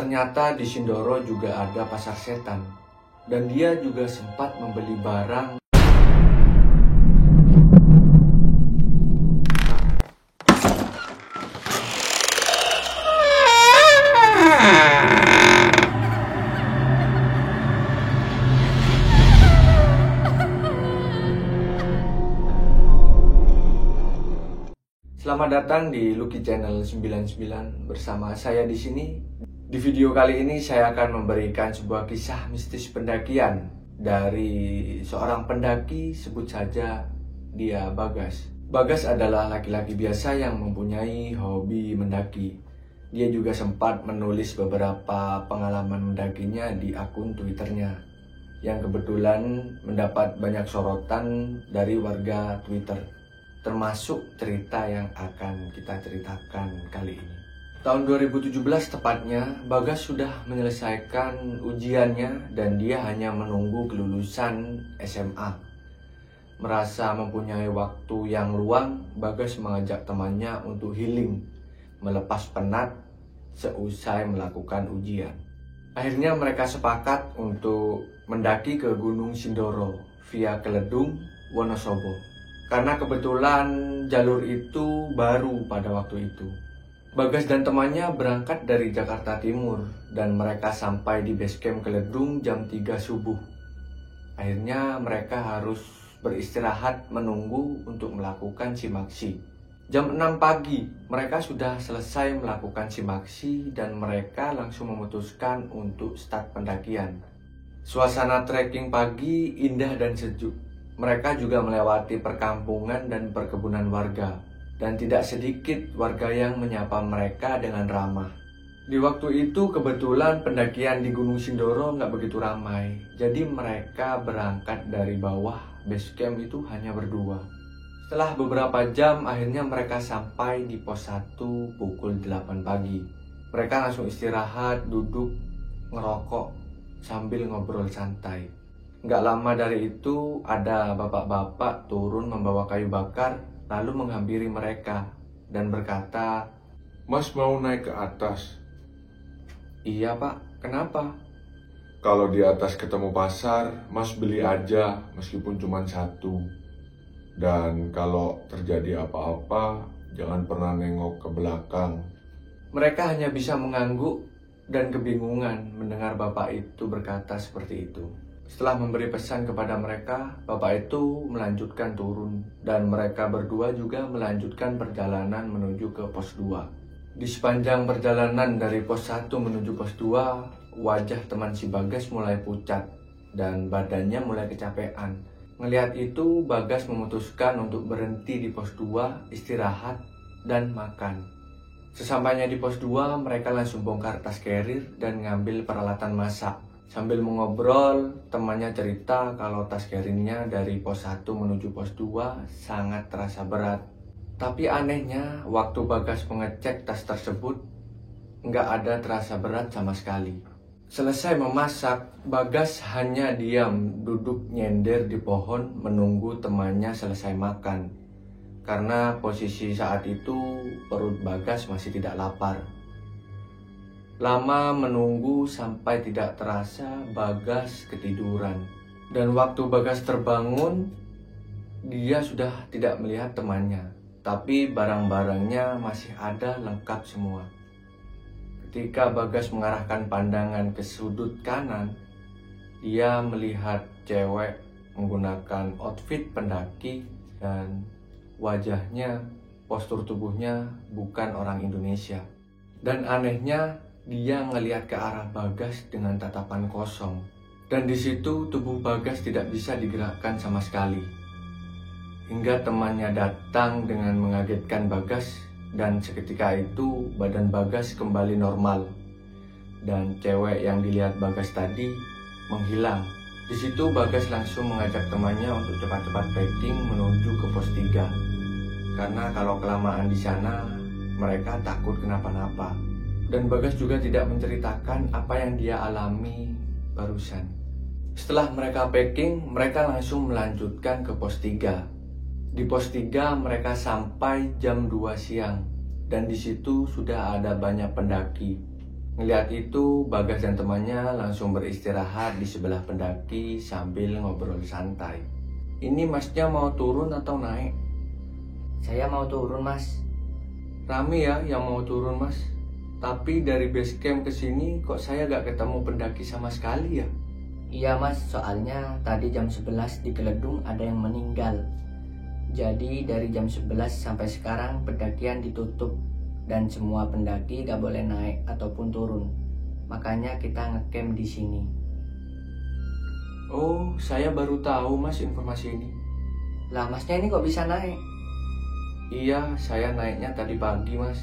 Ternyata di Sindoro juga ada pasar setan, dan dia juga sempat membeli barang. Selamat datang di Lucky Channel 99 bersama saya di sini. Di video kali ini saya akan memberikan sebuah kisah mistis pendakian dari seorang pendaki, sebut saja dia Bagas. Bagas adalah laki-laki biasa yang mempunyai hobi mendaki. Dia juga sempat menulis beberapa pengalaman mendakinya di akun Twitternya, yang kebetulan mendapat banyak sorotan dari warga Twitter, termasuk cerita yang akan kita ceritakan kali ini. Tahun 2017 tepatnya, Bagas sudah menyelesaikan ujiannya dan dia hanya menunggu kelulusan SMA. Merasa mempunyai waktu yang luang, Bagas mengajak temannya untuk healing, melepas penat seusai melakukan ujian. Akhirnya mereka sepakat untuk mendaki ke Gunung Sindoro via Keledung, Wonosobo. Karena kebetulan jalur itu baru pada waktu itu. Bagas dan temannya berangkat dari Jakarta Timur dan mereka sampai di base camp Keledung jam 3 subuh. Akhirnya mereka harus beristirahat menunggu untuk melakukan simaksi. Jam 6 pagi mereka sudah selesai melakukan simaksi dan mereka langsung memutuskan untuk start pendakian. Suasana trekking pagi indah dan sejuk. Mereka juga melewati perkampungan dan perkebunan warga, dan tidak sedikit warga yang menyapa mereka dengan ramah. Di waktu itu kebetulan pendakian di Gunung Sindoro nggak begitu ramai, jadi mereka berangkat dari bawah base camp itu hanya berdua. Setelah beberapa jam akhirnya mereka sampai di pos 1 pukul 8 pagi. Mereka langsung istirahat, duduk, ngerokok, sambil ngobrol santai. Nggak lama dari itu ada bapak-bapak turun membawa kayu bakar lalu menghampiri mereka dan berkata, "Mas mau naik ke atas?" "Iya pak, kenapa?" "Kalau di atas ketemu pasar, Mas beli aja meskipun cuma satu. Dan kalau terjadi apa-apa, jangan pernah nengok ke belakang." Mereka hanya bisa mengangguk dan kebingungan mendengar bapak itu berkata seperti itu. Setelah memberi pesan kepada mereka, bapak itu melanjutkan turun dan mereka berdua juga melanjutkan perjalanan menuju ke pos 2. Di sepanjang perjalanan dari pos 1 menuju pos 2, wajah teman si Bagas mulai pucat dan badannya mulai kecapean. Ngelihat itu, Bagas memutuskan untuk berhenti di pos 2, istirahat dan makan. Sesampainya di pos 2, mereka langsung bongkar tas carrier dan ngambil peralatan masak. Sambil mengobrol, temannya cerita kalau tas carrier-nya dari pos 1 menuju pos 2 sangat terasa berat. Tapi anehnya, waktu Bagas mengecek tas tersebut, nggak ada terasa berat sama sekali. Selesai memasak, Bagas hanya diam duduk nyender di pohon menunggu temannya selesai makan. Karena posisi saat itu perut Bagas masih tidak lapar. Lama menunggu sampai tidak terasa Bagas ketiduran. Dan waktu Bagas terbangun, dia sudah tidak melihat temannya. Tapi barang-barangnya masih ada lengkap semua. Ketika Bagas mengarahkan pandangan ke sudut kanan, dia melihat cewek menggunakan outfit pendaki dan wajahnya, postur tubuhnya bukan orang Indonesia. Dan anehnya, dia ngelihat ke arah Bagas dengan tatapan kosong. Dan di situ tubuh Bagas tidak bisa digerakkan sama sekali. Hingga temannya datang dengan mengagetkan Bagas dan seketika itu badan Bagas kembali normal. Dan cewek yang dilihat Bagas tadi menghilang. Di situ Bagas langsung mengajak temannya untuk cepat-cepat packing menuju ke pos 3. Karena kalau kelamaan di sana mereka takut kenapa-napa. Dan Bagas juga tidak menceritakan apa yang dia alami barusan. Setelah mereka packing, mereka langsung melanjutkan ke pos 3. Di pos 3 mereka sampai jam 2 siang. Dan di situ sudah ada banyak pendaki. Ngeliat itu, Bagas dan temannya langsung beristirahat di sebelah pendaki sambil ngobrol santai. Ini masnya mau turun atau naik? Saya mau turun, Mas. Rame ya yang mau turun, Mas. Tapi dari base camp ke sini kok saya gak ketemu pendaki sama sekali ya? Iya, Mas, soalnya tadi jam 11 di Keledung ada yang meninggal. Jadi dari jam 11 sampai sekarang pendakian ditutup dan semua pendaki gak boleh naik ataupun turun. Makanya kita ngecamp di sini. Oh, saya baru tahu Mas informasi ini. Lah, Masnya ini kok bisa naik? Iya, saya naiknya tadi pagi, Mas.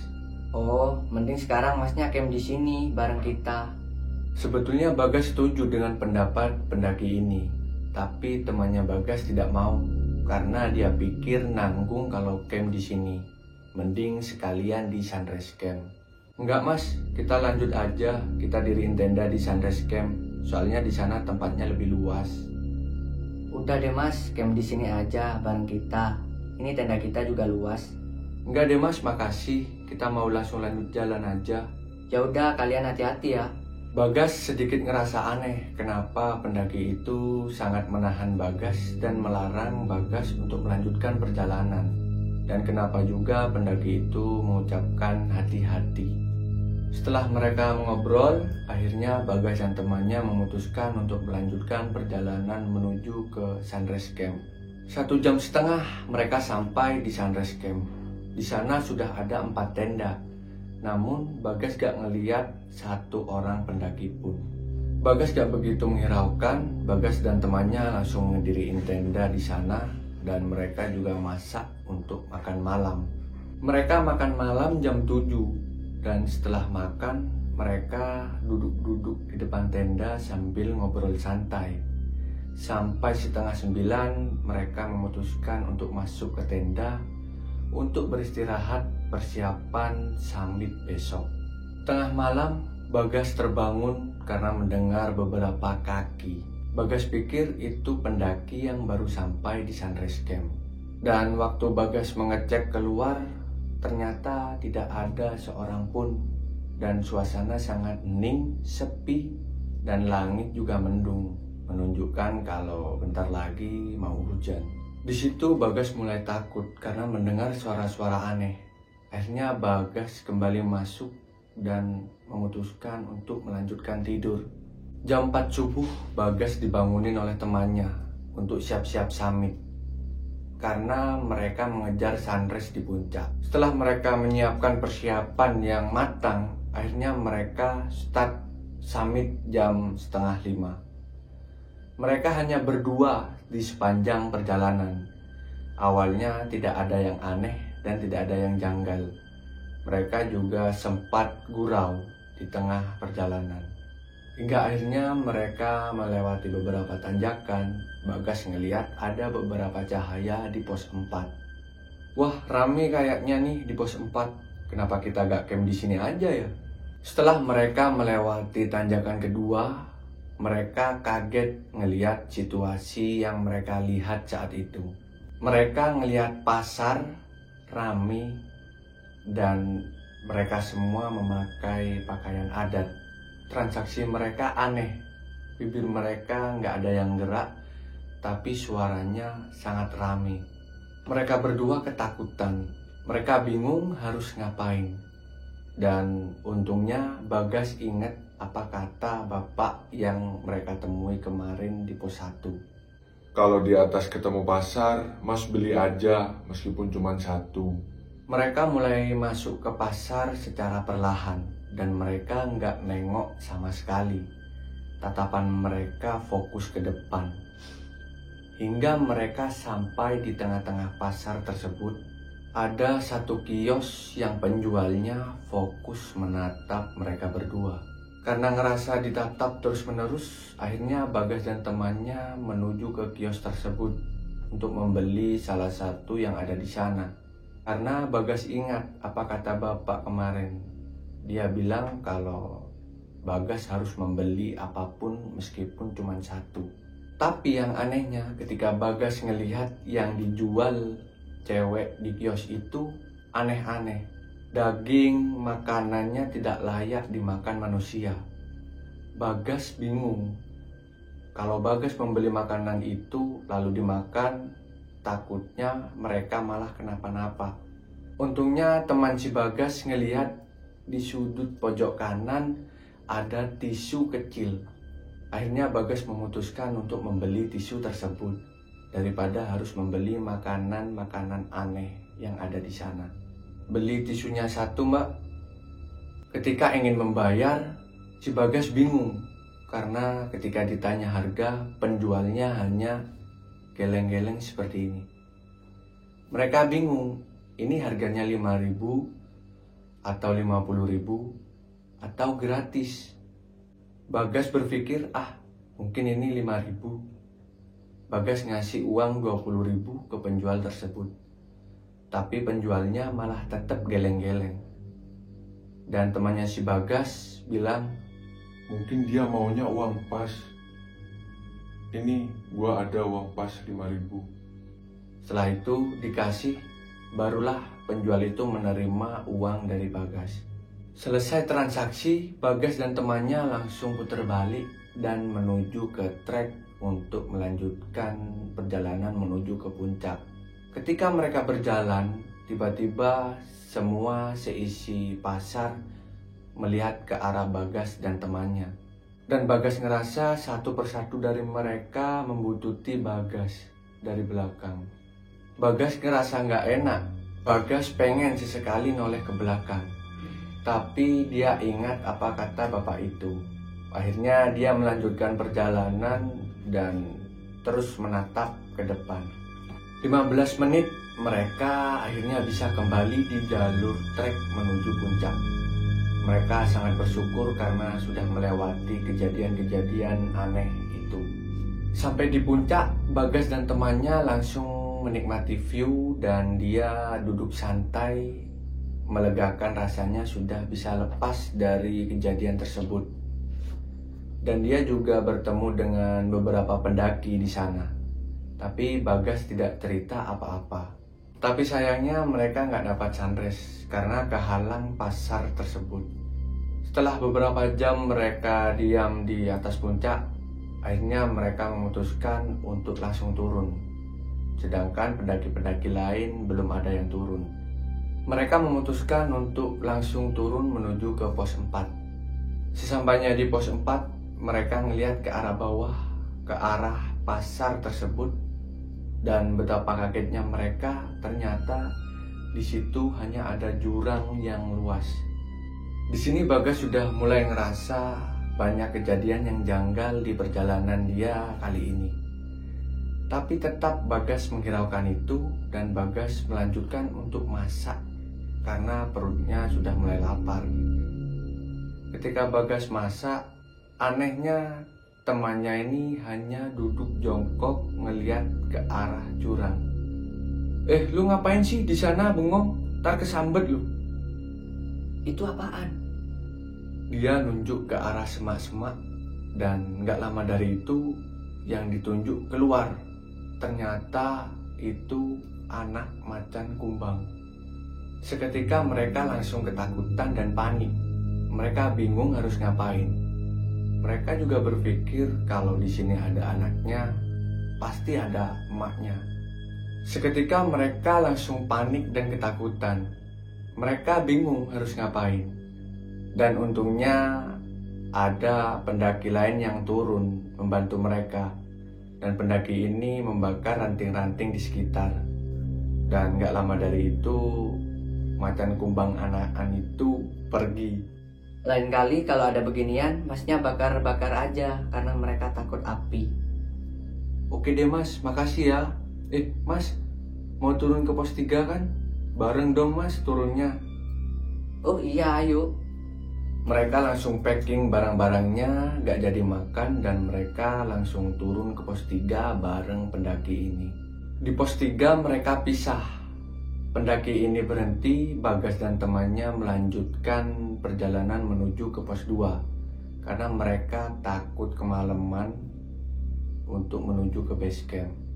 Oh, mending sekarang Masnya camp di sini bareng kita. Sebetulnya Bagas setuju dengan pendapat pendaki ini, tapi temannya Bagas tidak mau karena dia pikir nanggung kalau camp di sini. Mending sekalian di Sunrise Camp. Enggak, Mas, kita lanjut aja. Kita diriin tenda di Sunrise Camp. Soalnya di sana tempatnya lebih luas. Udah deh, Mas, camp di sini aja bareng kita. Ini tenda kita juga luas. Enggak deh, Mas, makasih. Kita mau langsung lanjut jalan aja. Ya udah, kalian hati-hati ya. Bagas sedikit ngerasa aneh kenapa pendaki itu sangat menahan Bagas dan melarang Bagas untuk melanjutkan perjalanan. Dan kenapa juga pendaki itu mengucapkan hati-hati. Setelah mereka mengobrol, akhirnya Bagas dan temannya memutuskan untuk melanjutkan perjalanan menuju ke Sunrise Camp. 1,5 jam mereka sampai di Sunrise Camp. Di sana sudah ada 4 tenda. Namun Bagas gak ngeliat satu orang pendaki pun. Bagas gak begitu menghiraukan. Bagas dan temannya langsung ngediriin tenda di sana. Dan mereka juga masak untuk makan malam. Mereka makan malam jam 7. Dan setelah makan, mereka duduk-duduk di depan tenda sambil ngobrol santai. Sampai 8:30 mereka memutuskan untuk masuk ke tenda untuk beristirahat persiapan summit besok. Tengah malam, Bagas terbangun karena mendengar beberapa kaki. Bagas pikir itu pendaki yang baru sampai di Sunrise Camp. Dan waktu Bagas mengecek keluar, ternyata tidak ada seorang pun. Dan suasana sangat hening, sepi, dan langit juga mendung, menunjukkan kalau bentar lagi mau hujan. Di situ Bagas mulai takut karena mendengar suara-suara aneh. Akhirnya Bagas kembali masuk dan memutuskan untuk melanjutkan tidur. Jam 4 subuh, Bagas dibangunin oleh temannya untuk siap-siap summit. Karena mereka mengejar sunrise di puncak. Setelah mereka menyiapkan persiapan yang matang, akhirnya mereka start summit jam 4:30. Mereka hanya berdua di sepanjang perjalanan. Awalnya tidak ada yang aneh dan tidak ada yang janggal. Mereka juga sempat gurau di tengah perjalanan. Hingga akhirnya mereka melewati beberapa tanjakan. Bagas ngeliat ada beberapa cahaya di pos 4. Wah, rame kayaknya nih di pos 4. Kenapa kita gak camp di sini aja ya? Setelah mereka melewati tanjakan kedua, mereka kaget ngeliat situasi yang mereka lihat saat itu. Mereka ngeliat pasar rame dan mereka semua memakai pakaian adat. Transaksi mereka aneh, bibir mereka nggak ada yang gerak, tapi suaranya sangat rame. Mereka berdua ketakutan, mereka bingung harus ngapain. Dan untungnya Bagas ingat apa kata bapak yang mereka temui kemarin di pos 1. Kalau di atas ketemu pasar, Mas beli aja meskipun cuma 1. Mereka mulai masuk ke pasar secara perlahan. Dan mereka nggak nengok sama sekali. Tatapan mereka fokus ke depan. Hingga mereka sampai di tengah-tengah pasar tersebut. Ada satu kios yang penjualnya fokus menatap mereka berdua. Karena ngerasa ditatap terus-menerus, akhirnya Bagas dan temannya menuju ke kios tersebut untuk membeli salah satu yang ada di sana. Karena Bagas ingat apa kata bapak kemarin. Dia bilang kalau Bagas harus membeli apapun meskipun cuma 1. Tapi yang anehnya ketika Bagas ngelihat yang dijual cewek di kios itu aneh-aneh. Daging makanannya tidak layak dimakan manusia. Bagas bingung. Kalau Bagas membeli makanan itu lalu dimakan, takutnya mereka malah kenapa-napa. Untungnya teman si Bagas ngelihat di sudut pojok kanan ada tisu kecil. Akhirnya Bagas memutuskan untuk membeli tisu tersebut daripada harus membeli makanan-makanan aneh yang ada di sana. Beli tisunya 1, Mbak. Ketika ingin membayar, si Bagas bingung karena ketika ditanya harga, penjualnya hanya geleng-geleng seperti ini. Mereka bingung, ini harganya 5.000 atau 50.000 atau gratis. Bagas berpikir, mungkin ini 5.000. Bagas ngasih uang 20.000 ke penjual tersebut. Tapi penjualnya malah tetap geleng-geleng. Dan temannya si Bagas bilang, Mungkin dia maunya uang pas. Ini gua ada uang pas 5.000. Setelah itu dikasih, barulah penjual itu menerima uang dari Bagas. Selesai transaksi, Bagas dan temannya langsung putar balik dan menuju ke trek untuk melanjutkan perjalanan menuju ke puncak. Ketika mereka berjalan, tiba-tiba semua seisi pasar melihat ke arah Bagas dan temannya. Dan Bagas ngerasa satu persatu dari mereka membututi Bagas dari belakang. Bagas ngerasa nggak enak. Bagas pengen sesekali noleh ke belakang. Tapi dia ingat apa kata bapak itu. Akhirnya dia melanjutkan perjalanan dan terus menatap ke depan. 15 menit mereka akhirnya bisa kembali di jalur trek menuju puncak. Mereka sangat bersyukur karena sudah melewati kejadian-kejadian aneh itu. Sampai di puncak, Bagas dan temannya langsung menikmati view dan dia duduk santai, melegakan rasanya sudah bisa lepas dari kejadian tersebut. Dan dia juga bertemu dengan beberapa pendaki di sana. Tapi Bagas tidak cerita apa-apa. Tapi sayangnya mereka nggak dapat sunrise karena kehalang pasar tersebut. Setelah beberapa jam mereka diam di atas puncak, akhirnya mereka memutuskan untuk langsung turun. Sedangkan pendaki-pendaki lain belum ada yang turun. Mereka memutuskan untuk langsung turun menuju ke pos 4. Sesampainya di pos 4, mereka ngelihat ke arah bawah, ke arah pasar tersebut. Dan betapa kagetnya mereka, ternyata di situ hanya ada jurang yang luas. Di sini Bagas sudah mulai ngerasa banyak kejadian yang janggal di perjalanan dia kali ini. Tapi tetap Bagas menghiraukan itu dan Bagas melanjutkan untuk masak karena perutnya sudah mulai lapar. Ketika Bagas masak, anehnya temannya ini hanya duduk jongkok ngeliat ke arah jurang. Lu ngapain sih di sana bengong? Ntar kesambet lu. Itu apaan? Dia nunjuk ke arah semak-semak dan gak lama dari itu yang ditunjuk keluar. Ternyata itu anak macan kumbang. Seketika mereka langsung ketakutan dan panik. Mereka bingung harus ngapain. Mereka juga berpikir kalau di sini ada anaknya, pasti ada emaknya. Seketika mereka langsung panik dan ketakutan. Mereka bingung harus ngapain. Dan untungnya ada pendaki lain yang turun membantu mereka. Dan pendaki ini membakar ranting-ranting di sekitar. Dan gak lama dari itu, macan kumbang anakan itu pergi. Lain kali kalau ada beginian, masnya bakar-bakar aja karena mereka takut api. Oke deh mas, makasih ya. Mas, mau turun ke pos 3 kan? Bareng dong mas turunnya. Oh iya, ayo. Mereka langsung packing barang-barangnya, gak jadi makan, dan mereka langsung turun ke pos 3 bareng pendaki ini. Di pos 3 mereka pisah. Pendaki ini berhenti, Bagas dan temannya melanjutkan perjalanan menuju ke pos 2 karena mereka takut kemalaman untuk menuju ke base camp.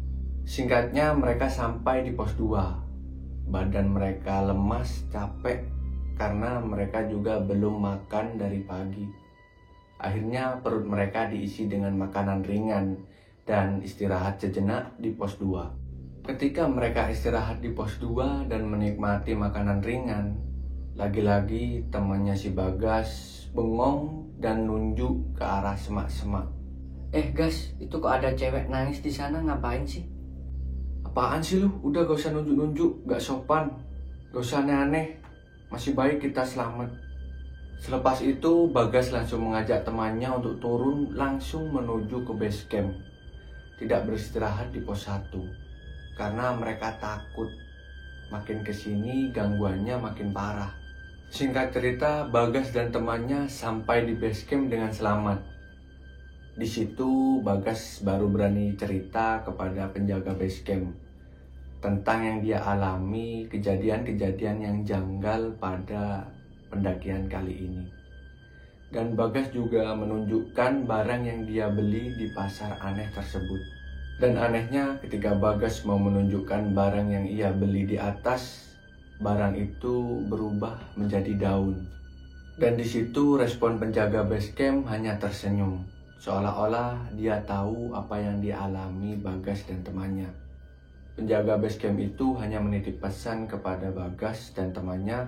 Singkatnya mereka sampai di pos 2. Badan mereka lemas, capek, karena mereka juga belum makan dari pagi. Akhirnya perut mereka diisi dengan makanan ringan dan istirahat sejenak di pos 2. Ketika mereka istirahat di pos 2 dan menikmati makanan ringan, lagi-lagi temannya si Bagas bengong dan nunjuk ke arah semak-semak. Gas, itu kok ada cewek nangis di sana, ngapain sih? Apaan sih lu? Udah gak usah nunjuk-nunjuk, gak sopan. Gak usah aneh-aneh, masih baik kita selamat. Selepas itu, Bagas langsung mengajak temannya untuk turun langsung menuju ke base camp. Tidak beristirahat di pos 1, karena mereka takut. Makin kesini gangguannya makin parah. Singkat cerita, Bagas dan temannya sampai di base camp dengan selamat. Di situ Bagas baru berani cerita kepada penjaga base camp tentang yang dia alami, kejadian-kejadian yang janggal pada pendakian kali ini. Dan Bagas juga menunjukkan barang yang dia beli di pasar aneh tersebut. Dan anehnya ketika Bagas mau menunjukkan barang yang ia beli di atas, barang itu berubah menjadi daun. Dan di situ respon penjaga base camp hanya tersenyum, seolah-olah dia tahu apa yang dialami Bagas dan temannya. Penjaga base camp itu hanya menitip pesan kepada Bagas dan temannya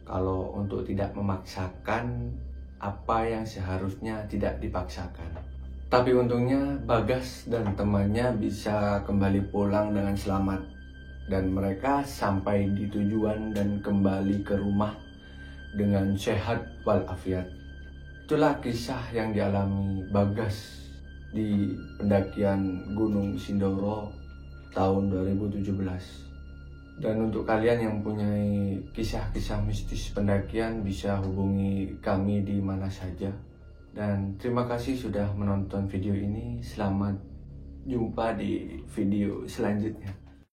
kalau untuk tidak memaksakan apa yang seharusnya tidak dipaksakan. Tapi untungnya Bagas dan temannya bisa kembali pulang dengan selamat. Dan mereka sampai di tujuan dan kembali ke rumah dengan sehat walafiat. Itulah kisah yang dialami Bagas di pendakian Gunung Sindoro tahun 2017. Dan untuk kalian yang punya kisah-kisah mistis pendakian bisa hubungi kami di mana saja. Dan terima kasih sudah menonton video ini. Selamat jumpa di video selanjutnya.